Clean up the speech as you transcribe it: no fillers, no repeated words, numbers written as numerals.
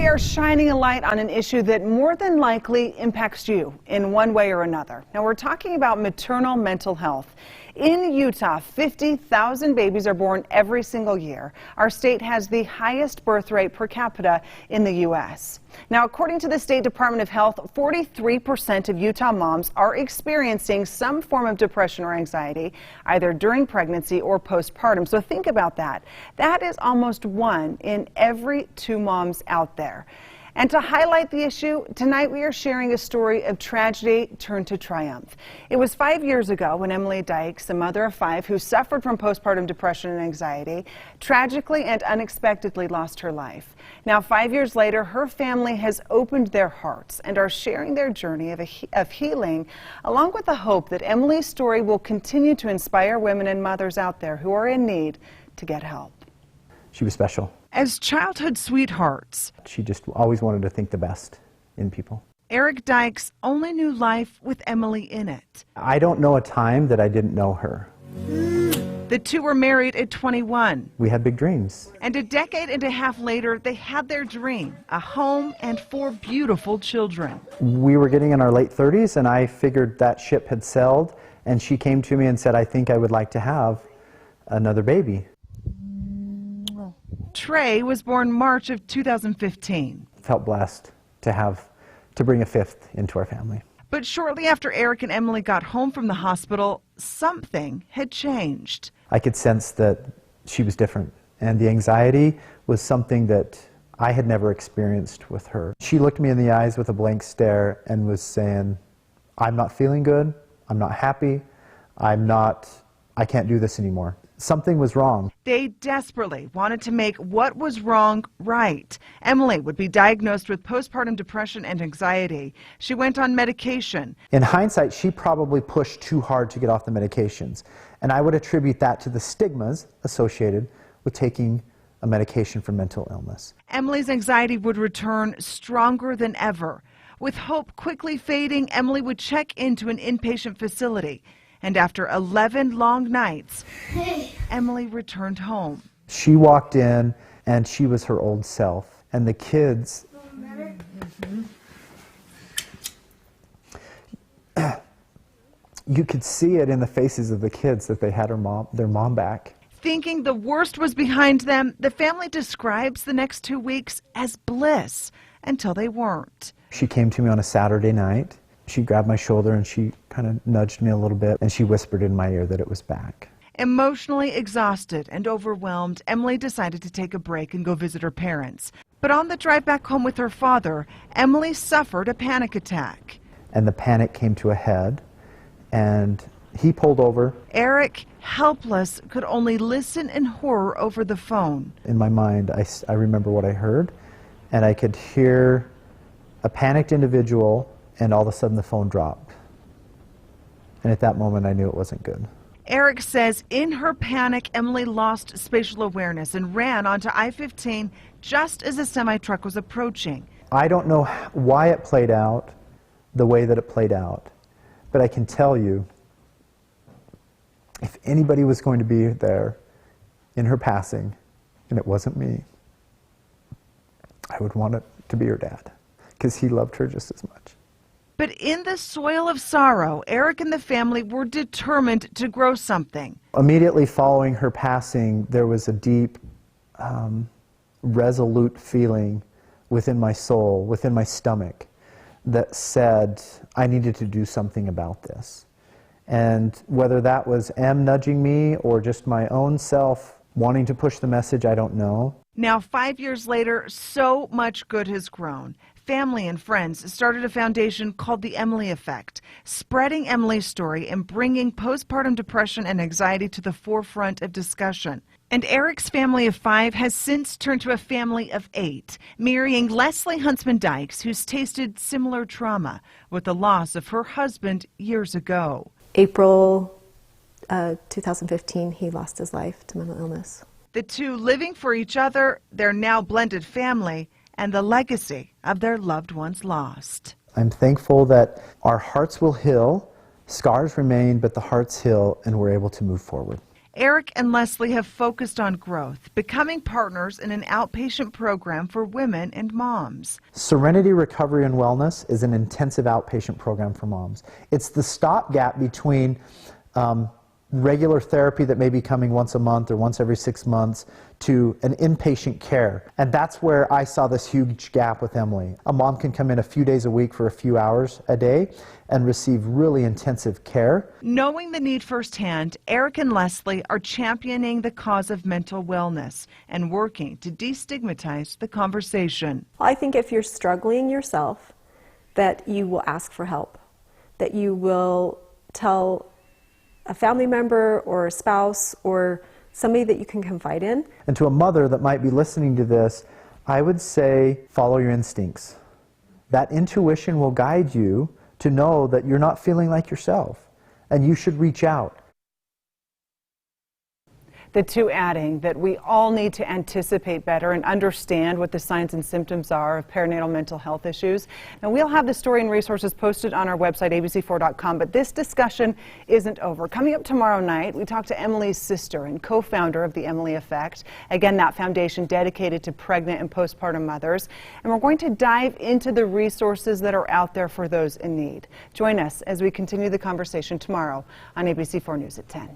are shining a light on an issue that more than likely impacts you in one way or another. Now, we're talking about maternal mental health. In Utah, 50,000 babies are born every single year. Our state has the highest birth rate per capita in the U.S. Now, according to the State Department of Health, 43% of Utah moms are experiencing some form of depression or anxiety, either during pregnancy or postpartum. So think about that. That is almost 1 in every 2 moms out there. And to highlight the issue, tonight we are sharing a story of tragedy turned to triumph. It was 5 years ago when Emily Dyches, a mother of 5 who suffered from postpartum depression and anxiety, tragically and unexpectedly lost her life. Now, 5 years later, her family has opened their hearts and are sharing their journey of healing, along with the hope that Emily's story will continue to inspire women and mothers out there who are in need to get help. She was special. As childhood sweethearts, She just always wanted to think the best in people. Eric Dyches only knew life with Emily in it. I don't know a time that I didn't know her. The two were married at 21. We had big dreams. And a decade and a half later, they had their dream, a home and 4 beautiful children. We were getting in our late 30s, and I figured that ship had sailed, and she came to me and said, I think I would like to have another baby. Trey was born March of 2015. Felt blessed to bring a 5th into our family. But shortly after Eric and Emily got home from the hospital, something had changed. I could sense that she was different, and the anxiety was something that I had never experienced with her. She looked me in the eyes with a blank stare and was saying, I'm not feeling good, I'm not happy, I can't do this anymore. Something was wrong. They desperately wanted to make what was wrong right. Emily would be diagnosed with postpartum depression and anxiety. She went on medication. In hindsight, she probably pushed too hard to get off the medications. And I would attribute that to the stigmas associated with taking a medication for mental illness. Emily's anxiety would return stronger than ever. With hope quickly fading, Emily would check into an inpatient facility. And after 11 long nights, Emily returned home. She walked in, and she was her old self. And the kids, you could see it in the faces of the kids that they had their mom back. Thinking the worst was behind them, the family describes the next 2 weeks as bliss, until they weren't. She came to me on a Saturday night. She grabbed my shoulder and she kind of nudged me a little bit, and she whispered in my ear that it was back. Emotionally exhausted and overwhelmed, Emily decided to take a break and go visit her parents. But on the drive back home with her father, Emily suffered a panic attack. And the panic came to a head, and he pulled over. Eric, helpless, could only listen in horror over the phone. In my mind, I remember what I heard, and I could hear a panicked individual, and all of a sudden the phone dropped. And at that moment, I knew it wasn't good. Eric says in her panic, Emily lost spatial awareness and ran onto I-15 just as a semi-truck was approaching. I don't know why it played out the way that it played out, but I can tell you, if anybody was going to be there in her passing, and it wasn't me, I would want it to be her dad, because he loved her just as much. But in the soil of sorrow, Eric and the family were determined to grow something. Immediately following her passing, there was a deep, resolute feeling within my soul, within my stomach, that said I needed to do something about this. And whether that was Em nudging me or just my own self wanting to push the message, I don't know. Now, 5 years later, so much good has grown. Family and friends started a foundation called the Emily Effect, spreading Emily's story and bringing postpartum depression and anxiety to the forefront of discussion. And Eric's family of 5 has since turned to a family of 8, marrying Leslie Huntsman Dyches, who's tasted similar trauma with the loss of her husband years ago. April 2015, he lost his life to mental illness. The two living for each other, their now blended family, and the legacy of their loved ones lost. I'm thankful that our hearts will heal, scars remain, but the hearts heal, and we're able to move forward. Eric and Leslie have focused on growth, becoming partners in an outpatient program for women and moms. Serenity Recovery and Wellness is an intensive outpatient program for moms. It's the stopgap between regular therapy that may be coming once a month or once every 6 months to an inpatient care. And that's where I saw this huge gap with Emily. A mom can come in a few days a week for a few hours a day and receive really intensive care. Knowing the need firsthand, Eric and Leslie are championing the cause of mental wellness and working to destigmatize the conversation. I think if you're struggling yourself, that you will ask for help, that you will tell a family member or a spouse or somebody that you can confide in. And to a mother that might be listening to this, I would say follow your instincts. That intuition will guide you to know that you're not feeling like yourself and you should reach out. The two adding that we all need to anticipate better and understand what the signs and symptoms are of perinatal mental health issues. Now, we'll have the story and resources posted on our website, abc4.com, but this discussion isn't over. Coming up tomorrow night, we talk to Emily's sister and co-founder of the Emily Effect. Again, that foundation dedicated to pregnant and postpartum mothers. And we're going to dive into the resources that are out there for those in need. Join us as we continue the conversation tomorrow on ABC4 News at 10.